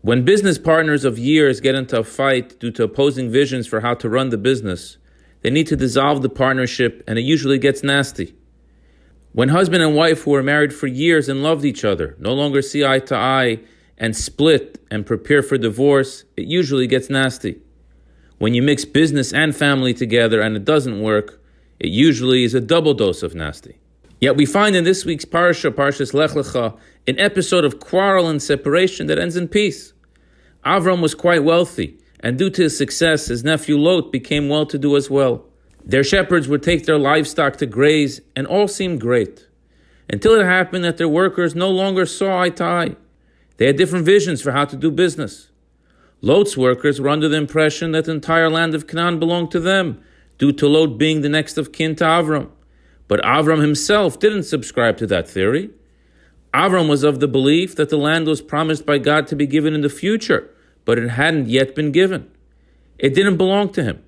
When business partners of years get into a fight due to opposing visions for how to run the business, they need to dissolve the partnership, and it usually gets nasty. When husband and wife who were married for years and loved each other no longer see eye to eye and split and prepare for divorce, it usually gets nasty. When you mix business and family together and it doesn't work, it usually is a double dose of nasty. Yet we find in this week's Parshas Lecha, an episode of quarrel and separation that ends in peace. Avram was quite wealthy, and due to his success, his nephew Lot became well-to-do as well. Their shepherds would take their livestock to graze, and all seemed great. Until it happened that their workers no longer saw eye to eye. They had different visions for how to do business. Lot's workers were under the impression that the entire land of Canaan belonged to them, due to Lot being the next of kin to Avram. But Avram himself didn't subscribe to that theory. Avram was of the belief that the land was promised by God to be given in the future, but it hadn't yet been given. It didn't belong to him.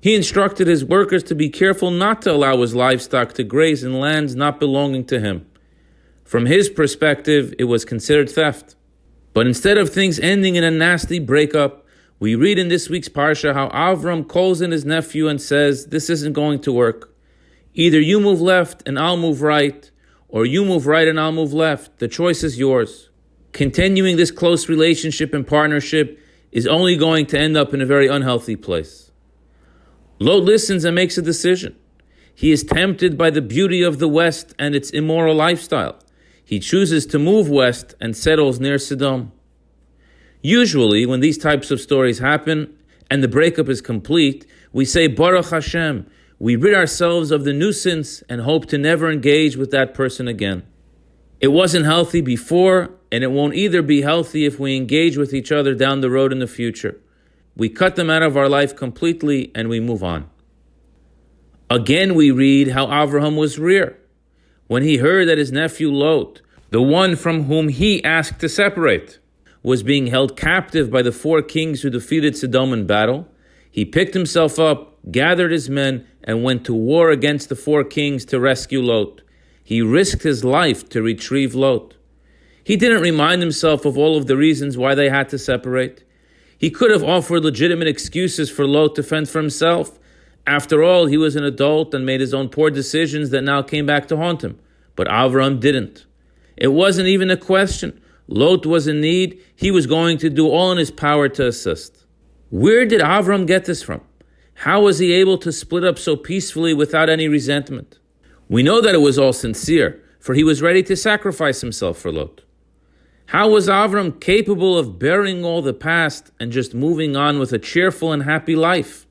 He instructed his workers to be careful not to allow his livestock to graze in lands not belonging to him. From his perspective, it was considered theft. But instead of things ending in a nasty breakup, we read in this week's Parsha how Avram calls in his nephew and says, "This isn't going to work. Either you move left and I'll move right, or you move right and I'll move left. The choice is yours." Continuing this close relationship and partnership is only going to end up in a very unhealthy place. Lot listens and makes a decision. He is tempted by the beauty of the West and its immoral lifestyle. He chooses to move west and settles near Sodom. Usually, when these types of stories happen and the breakup is complete, we say, Baruch Hashem. We rid ourselves of the nuisance and hope to never engage with that person again. It wasn't healthy before, and it won't either be healthy if we engage with each other down the road in the future. We cut them out of our life completely and we move on. Again, we read how Avraham was rear. When he heard that his nephew Lot, the one from whom he asked to separate, was being held captive by the 4 kings who defeated Sodom in battle, he picked himself up, gathered his men, and went to war against the 4 kings to rescue Lot. He risked his life to retrieve Lot. He didn't remind himself of all of the reasons why they had to separate. He could have offered legitimate excuses for Lot to fend for himself. After all, he was an adult and made his own poor decisions that now came back to haunt him. But Avram didn't. It wasn't even a question. Lot was in need. He was going to do all in his power to assist. Where did Avram get this from? How was he able to split up so peacefully without any resentment? We know that it was all sincere, for he was ready to sacrifice himself for Lot. How was Avram capable of burying all the past and just moving on with a cheerful and happy life?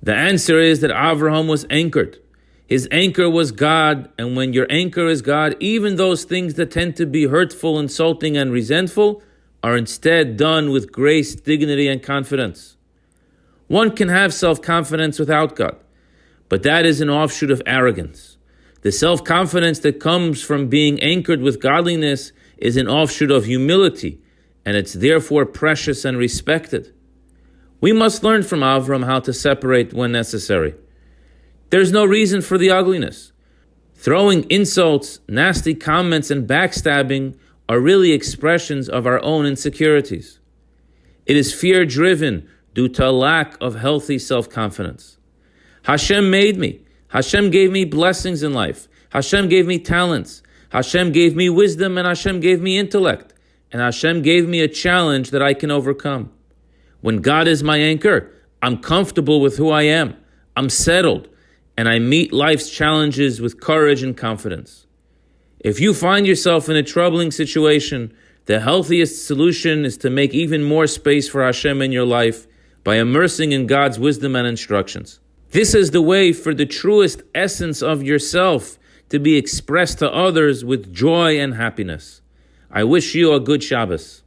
The answer is that Avraham was anchored. His anchor was God, and when your anchor is God, even those things that tend to be hurtful, insulting, and resentful are instead done with grace, dignity, and confidence. One can have self-confidence without God, but that is an offshoot of arrogance. The self-confidence that comes from being anchored with godliness is an offshoot of humility, and it's therefore precious and respected. We must learn from Avram how to separate when necessary. There's no reason for the ugliness. Throwing insults, nasty comments, and backstabbing are really expressions of our own insecurities. It is fear-driven due to a lack of healthy self-confidence. Hashem made me. Hashem gave me blessings in life. Hashem gave me talents. Hashem gave me wisdom, and Hashem gave me intellect. And Hashem gave me a challenge that I can overcome. When God is my anchor, I'm comfortable with who I am. I'm settled, and I meet life's challenges with courage and confidence. If you find yourself in a troubling situation, the healthiest solution is to make even more space for Hashem in your life by immersing in God's wisdom and instructions. This is the way for the truest essence of yourself to be expressed to others with joy and happiness. I wish you a good Shabbos.